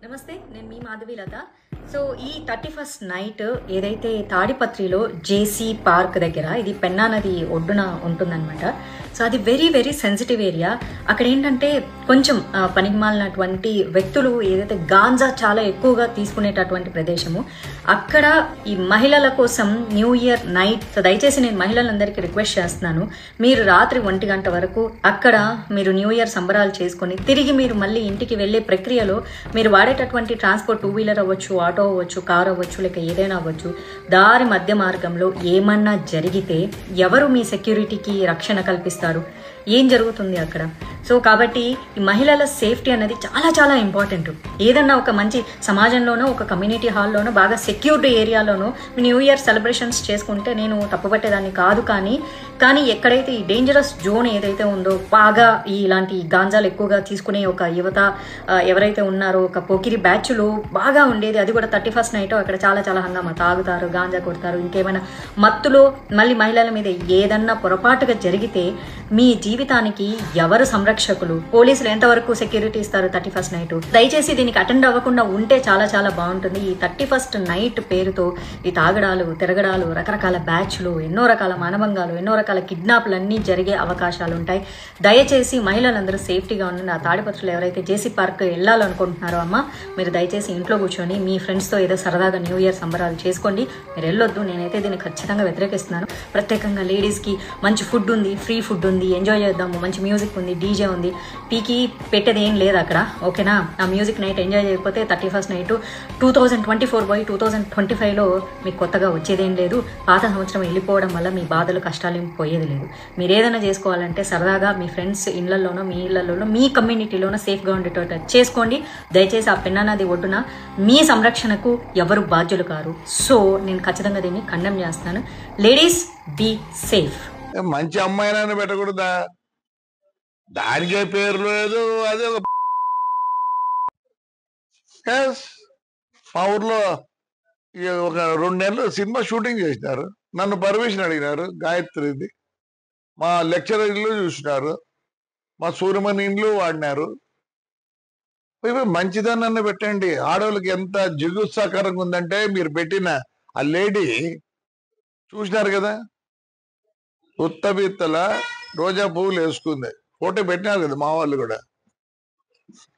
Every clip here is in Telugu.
నమస్తే, నేను మీ మాధవి లత. సో ఈ 31st నైట్ ఏదైతే తాడిపత్రిలో జేసీ పార్క్ దగ్గర, ఇది పెన్నా నది ఒడ్డున ఉంటుందన్నమాట. సో అది వెరీ వెరీ సెన్సిటివ్ ఏరియా. అక్కడ ఏంటంటే కొంచెం పనికిమాలినటువంటి వ్యక్తులు ఏదైతే గాంజా చాలా ఎక్కువగా తీసుకునేటటువంటి ప్రదేశము. అక్కడ ఈ మహిళల కోసం న్యూ ఇయర్ నైట్, దయచేసి నేను మహిళలందరికీ రిక్వెస్ట్ చేస్తున్నాను, మీరు రాత్రి 1 గంట వరకు అక్కడ మీరు న్యూ ఇయర్ సంబరాలు చేసుకొని తిరిగి మీరు మళ్ళీ ఇంటికి వెళ్ళే ప్రక్రియలో మీరు వాడేటటువంటి ట్రాన్స్పోర్ట్ 2 వీలర్ అవ్వచ్చు, ఆటో అవ్వచ్చు, కార్ అవ్వచ్చు, లేక ఏదైనా అవ్వచ్చు, దారి మధ్య మార్గంలో ఏమన్నా జరిగితే ఎవరు మీ సెక్యూరిటీకి రక్షణ కల్పిస్తారు? ఏం జరుగుతుంది అక్కడ? సో కాబట్టి ఈ మహిళల సేఫ్టీ అనేది చాలా చాలా ఇంపార్టెంట్. ఏదన్నా ఒక మంచి సమాజంలోనో, ఒక కమ్యూనిటీ హాల్లోనో, బాగా సెక్యూర్డ్ ఏరియాలోనో న్యూ ఇయర్ సెలబ్రేషన్స్ చేసుకుంటే నేను తప్పుపట్టేదాన్ని కాదు. కానీ ఎక్కడైతే ఈ డేంజరస్ జోన్ ఏదైతే ఉందో, బాగా ఇలాంటి గాంజాలు ఎక్కువగా తీసుకునే ఒక యువత ఎవరైతే ఉన్నారో, ఒక పోకిరి బ్యాచ్లు బాగా ఉండేది, అది కూడా 31st నైట్ అక్కడ చాలా చాలా హంగామా, తాగుతారు, గాంజా కొడతారు, ఇంకేమైనా మత్తులో మళ్ళీ మహిళల మీద ఏదన్నా పొరపాటుగా జరిగితే మీ జీవితానికి ఎవరు సంరక్షకులు? పోలీసులు ఎంతవరకు సెక్యూరిటీ ఇస్తారు 31st నైట్? దయచేసి దీనికి అటెండ్ అవ్వకుండా ఉంటే చాలా చాలా బాగుంటుంది. ఈ 31st నైట్ పేరుతో ఈ తాగడాలు, తిరగడాలు, రకరకాల బ్యాచ్లు, ఎన్నో రకాల మానభంగాలు, ఎన్నో రకాల కిడ్నాప్లు అన్నీ జరిగే అవకాశాలు ఉంటాయి. దయచేసి మహిళలందరూ సేఫ్టీగా ఉండండి. ఆ తాడిపత్రులు ఎవరైతే జేసీ పార్క్ వెళ్ళాలనుకుంటున్నారో అమ్మ, మీరు దయచేసి ఇంట్లో కూర్చొని మీ ఫ్రెండ్స్తో ఏదో సరదాగా న్యూ ఇయర్ సంబరాలు చేసుకోండి. మీరు వెళ్ళొద్దు. నేనైతే దీన్ని ఖచ్చితంగా వ్యతిరేకిస్తున్నాను. ప్రత్యేకంగా లేడీస్కి మంచి ఫుడ్ ఉంది, ఫ్రీ ఫుడ్ ఉంది, ఎంజాయ్ చేద్దాము, మంచి మ్యూజిక్ ఉంది, డీజే ఉంది, పీకి పెట్టేది ఏం లేదు అక్కడ, ఓకేనా? ఆ మ్యూజిక్ నైట్ ఎంజాయ్ చేయకపోతే 31st నైట్ 2024 పోయి 2025లో మీకు కొత్తగా వచ్చేదేం లేదు. పాత సంవత్సరం వెళ్ళిపోవడం వల్ల మీ బాధలు, కష్టాలు ఏం పోయేది లేదు. మీరు ఏదైనా చేసుకోవాలంటే సరదాగా మీ ఫ్రెండ్స్ ఇళ్లలోనో, మీ ఇళ్లలోనో, మీ కమ్యూనిటీలోనో సేఫ్గా ఉండేటట్టు చేసుకోండి. దయచేసి ఆ పెన్నా నది ఒడ్డున మీ సంరక్షణకు ఎవరు బాధ్యులు కారు. సో నేను ఖచ్చితంగా దీన్ని ఖండం చేస్తున్నాను. Ladies, be safe. మంచి అమ్మాయినైనా పెట్టకూడదా? దానికే పేరు లేదు. అదే మా ఊర్లో ఒక 2 నెలలు సినిమా షూటింగ్ చేసినారు. నన్ను పర్మిషన్ అడిగినారు. గాయత్రిది మా లెక్చరర్ ఇల్లు చూసినారు, మా సూర్యమణి ఇండ్లు వాడినారు. మంచిదాన్ని పెట్టండి. ఆడవాళ్ళకి ఎంత జిగుత్సాకరంగా ఉందంటే, మీరు పెట్టిన ఆ లేడీ చూసినారు కదా, ఉత్తబిత్తల రోజా పువ్వులు వేసుకుంది, ఫోటో పెట్టినారు కదా మా వాళ్ళు కూడా.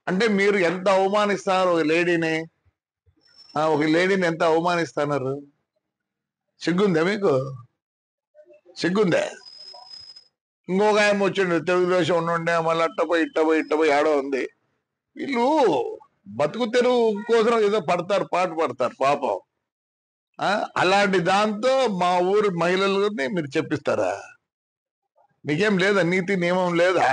అంటే మీరు ఎంత అవమానిస్తున్నారు ఒక లేడీని, ఎంత అవమానిస్తున్నారు? సిగ్గుందా మీకు? సిగ్గుందా? ఇంకొక ఆయన వచ్చిండు, తెలుగుదేశం ఉండే, మళ్ళీ ఇట్టపోయి ఆడో ఉంది. వీళ్ళు బతుకు తెరువు కోసం ఏదో పాటు పడతారు పాపం. అలాంటి దాంతో మా ఊరు మహిళలని మీరు చెప్పిస్తారా? మీకేం లేదా? నీతి నియమం లేదా?